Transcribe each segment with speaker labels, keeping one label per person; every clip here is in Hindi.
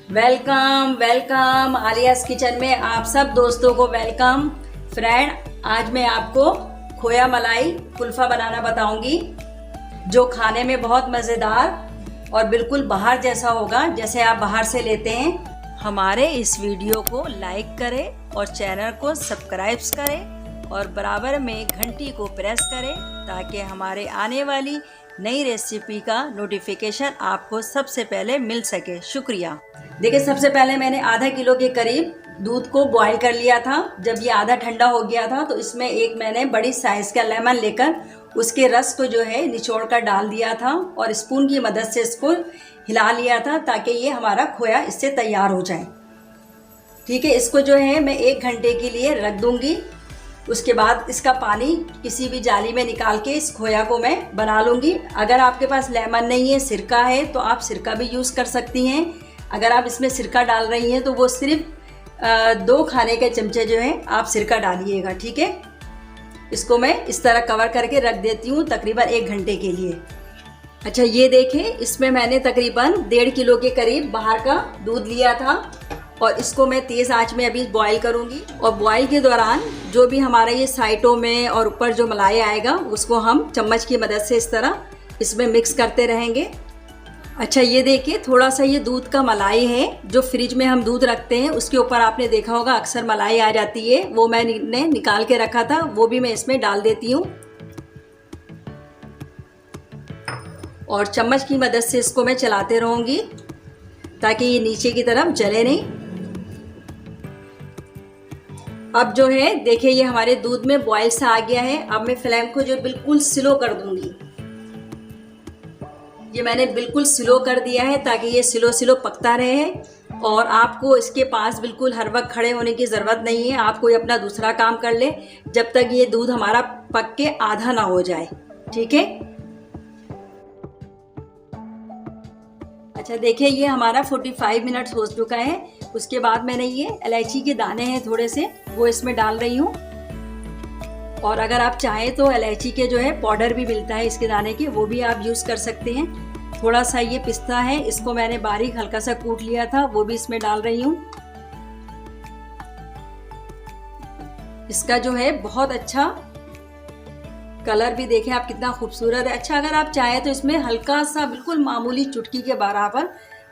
Speaker 1: वेलकम वेलकम आलियास किचन में आप सब दोस्तों को वेलकम। फ्रेंड, आज मैं आपको खोया मलाई कुल्फा बनाना बताऊंगी, जो खाने में बहुत मज़ेदार और बिल्कुल बाहर जैसा होगा, जैसे आप बाहर से लेते हैं। हमारे इस वीडियो को लाइक करें और चैनल को सब्सक्राइब करें और बराबर में घंटी को प्रेस करें ताकि हमारे आने वाली नई रेसिपी का नोटिफिकेशन आपको सबसे पहले मिल सके। शुक्रिया। देखिए, सबसे पहले मैंने आधा किलो के करीब दूध को बॉईल कर लिया था। जब ये आधा ठंडा हो गया था तो इसमें एक मैंने बड़ी साइज़ का लेमन लेकर उसके रस को जो है निचोड़ कर डाल दिया था और स्पून की मदद से इसको हिला लिया था ताकि ये हमारा खोया इससे तैयार हो जाए। ठीक है, इसको जो है मैं 1 घंटे के लिए रख दूंगी। उसके बाद इसका पानी किसी भी जाली में निकाल के इस खोया को मैं बना लूँगी। अगर आपके पास लेमन नहीं है, सिरका है, तो आप सिरका भी यूज़ कर सकती हैं। अगर आप इसमें सिरका डाल रही हैं तो वो सिर्फ 2 खाने के चमचे जो है आप सिरका डालिएगा। ठीक है, इसको मैं इस तरह कवर करके रख देती हूँ तकरीबन 1 घंटे के लिए। अच्छा, ये देखें, इसमें मैंने तकरीबन 1.5 किलो के करीब बाहर का दूध लिया था और इसको मैं तेज़ आंच में अभी बॉईल करूँगी। और बॉईल के दौरान जो भी हमारा ये साइडों में और ऊपर जो मलाई आएगा उसको हम चम्मच की मदद से इस तरह इसमें मिक्स करते रहेंगे। अच्छा, ये देखिए, थोड़ा सा ये दूध का मलाई है। जो फ्रिज में हम दूध रखते हैं उसके ऊपर आपने देखा होगा अक्सर मलाई आ जाती है, वो मैंने निकाल के रखा था, वो भी मैं इसमें डाल देती हूँ और चम्मच की मदद से इसको मैं चलाते रहूँगी ताकि ये नीचे की तरफ जले नहीं। अब जो है देखिए, ये हमारे दूध में बॉयल सा आ गया है। अब मैं फ्लेम को जो बिल्कुल स्लो कर दूंगी। ये मैंने बिल्कुल स्लो कर दिया है ताकि ये स्लो पकता रहे और आपको इसके पास बिल्कुल हर वक्त खड़े होने की ज़रूरत नहीं है। आप कोई अपना दूसरा काम कर ले जब तक ये दूध हमारा पक के आधा ना हो जाए। ठीक है। अच्छा, देखिए, ये हमारा 45 मिनट्स हो चुका है। उसके बाद मैंने ये इलायची के दाने हैं थोड़े से, वो इसमें डाल रही हूँ। और अगर आप चाहें तो इलायची के जो है पाउडर भी मिलता है इसके दाने के, वो भी आप यूज़ कर सकते हैं। थोड़ा सा ये पिस्ता है, इसको मैंने बारीक हल्का सा कूट लिया था, वो भी इसमें डाल रही हूँ। इसका जो है बहुत अच्छा कलर भी देखें आप कितना खूबसूरत है। अच्छा, अगर आप चाहें तो इसमें हल्का सा बिल्कुल मामूली चुटकी के बराबर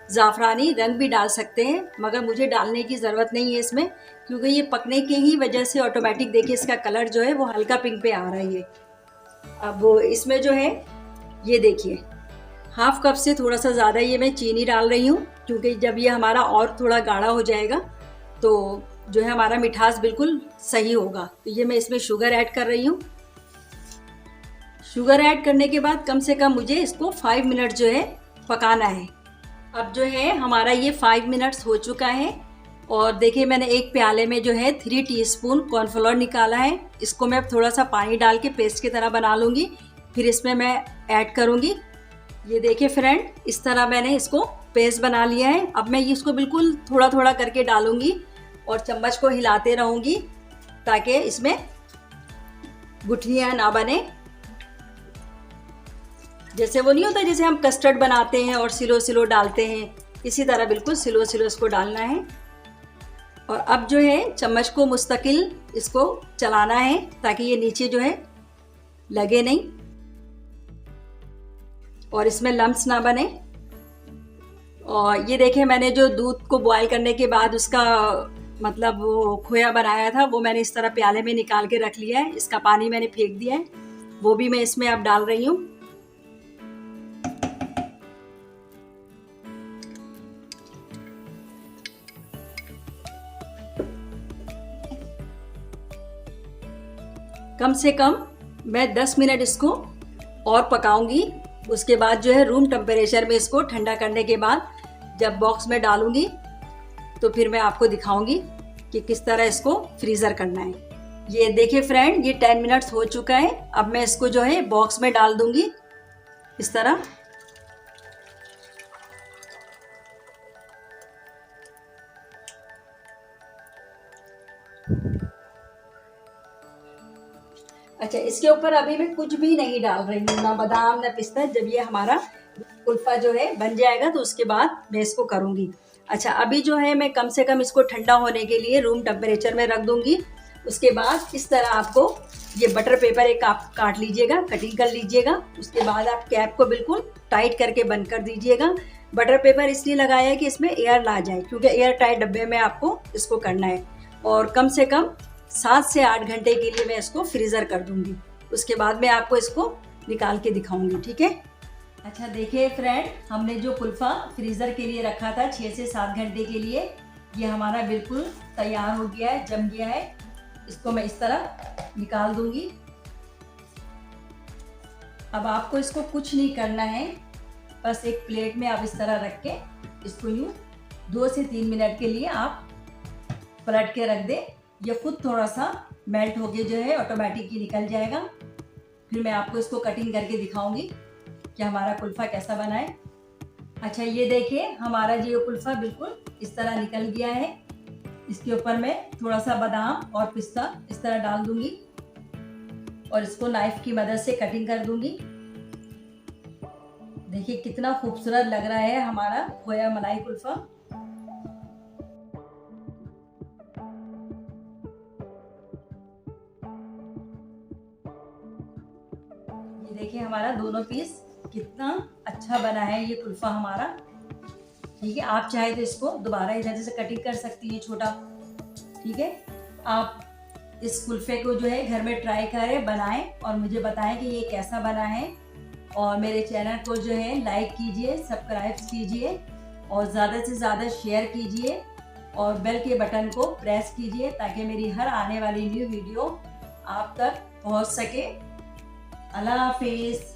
Speaker 1: ज़ाफ़रानी रंग भी डाल सकते हैं, मगर मुझे डालने की ज़रूरत नहीं है इसमें, क्योंकि ये पकने की ही वजह से ऑटोमेटिक देखिए इसका कलर जो है वो हल्का पिंक पे आ रहा है। अब इसमें जो है ये देखिए 1/2 कप से थोड़ा सा ज़्यादा ये मैं चीनी डाल रही हूँ, क्योंकि जब ये हमारा और थोड़ा गाढ़ा हो जाएगा तो जो है हमारा मिठास बिल्कुल सही होगा। तो ये मैं इसमें शुगर ऐड कर रही हूँ। शुगर ऐड करने के बाद कम से कम मुझे इसको 5 मिनट जो है पकाना है। अब जो है हमारा ये 5 मिनट्स हो चुका है और देखिए मैंने एक प्याले में जो है 3 टीस्पून कॉर्नफ्लोर निकाला है। इसको मैं थोड़ा सा पानी डाल के पेस्ट की तरह बना लूँगी, फिर इसमें मैं ऐड करूँगी। ये देखिए फ्रेंड, इस तरह मैंने इसको पेस्ट बना लिया है। अब मैं इसको बिल्कुल थोड़ा थोड़ा करके डालूँगी और चम्मच को हिलाते रहूँगी ताकि इसमें गुठलियाँ ना बने। जैसे वो नहीं होता जैसे हम कस्टर्ड बनाते हैं और स्लो डालते हैं, इसी तरह बिल्कुल स्लो इसको डालना है। और अब जो है चम्मच को मुस्तकिल इसको चलाना है ताकि ये नीचे जो है लगे नहीं और इसमें लम्प्स ना बने। और ये देखें, मैंने जो दूध को बॉईल करने के बाद उसका मतलब वो खोया बनाया था, वो मैंने इस तरह प्याले में निकाल के रख लिया है। इसका पानी मैंने फेंक दिया है, वो भी मैं इसमें अब डाल रही हूँ। कम से कम मैं 10 मिनट इसको और पकाऊंगी। उसके बाद जो है रूम टेम्परेचर में इसको ठंडा करने के बाद जब बॉक्स में डालूंगी तो फिर मैं आपको दिखाऊंगी कि किस तरह इसको फ्रीज़र करना है। ये देखिए फ्रेंड, ये 10 मिनट्स हो चुका है। अब मैं इसको जो है बॉक्स में डाल दूंगी इस तरह। अच्छा, इसके ऊपर अभी मैं कुछ भी नहीं डाल रही हूँ, ना बादाम ना पिस्ता। जब ये हमारा कुल्फा जो है बन जाएगा तो उसके बाद मैं इसको करूँगी। अच्छा, अभी जो है मैं कम से कम इसको ठंडा होने के लिए रूम टेम्परेचर में रख दूंगी। उसके बाद इस तरह आपको ये बटर पेपर एक आप काट लीजिएगा, कटिंग कर लीजिएगा। उसके बाद आप कैप को बिल्कुल टाइट करके बंद कर दीजिएगा। बटर पेपर इसलिए लगाया है कि इसमें एयर ना जाए, क्योंकि एयर टाइट डब्बे में आपको इसको करना है। और कम से कम 7 से 8 घंटे के लिए मैं इसको फ्रीज़र कर दूंगी। उसके बाद मैं आपको इसको निकाल के दिखाऊंगी, ठीक है। अच्छा देखिए फ्रेंड, हमने जो कुल्फ़ा फ्रीज़र के लिए रखा था 6 से 7 घंटे के लिए, ये हमारा बिल्कुल तैयार हो गया है, जम गया है। इसको मैं इस तरह निकाल दूंगी। अब आपको इसको कुछ नहीं करना है, बस एक प्लेट में आप इस तरह रख के इसको यूँ 2 से 3 मिनट के लिए आप पलट के रख दें। ये खुद थोड़ा सा मेल्ट होके जो है ऑटोमेटिक ही निकल जाएगा। फिर मैं आपको इसको कटिंग करके दिखाऊंगी कि हमारा कुल्फ़ा कैसा बना है। अच्छा ये देखिए, हमारा ये कुल्फ़ा बिल्कुल इस तरह निकल गया है। इसके ऊपर मैं थोड़ा सा बादाम और पिस्ता इस तरह डाल दूंगी और इसको नाइफ की मदद से कटिंग कर दूंगी। देखिए कितना खूबसूरत लग रहा है हमारा खोया मलाई कुल्फ़ा। ये देखिए हमारा दोनों पीस कितना अच्छा बना है ये कुल्फ़ा हमारा। ठीक है, आप चाहे तो इसको दोबारा इधर से कटिंग कर सकती हैं छोटा। ठीक है, आप इस कुल्फ़े को जो है घर में ट्राई करें, बनाएं और मुझे बताएं कि ये कैसा बना है। और मेरे चैनल को जो है लाइक कीजिए, सब्सक्राइब कीजिए और ज़्यादा से ज़्यादा शेयर कीजिए और बेल के बटन को प्रेस कीजिए ताकि मेरी हर आने वाली न्यू वीडियो आप तक पहुंच सके। अल्लाह हाफिज़।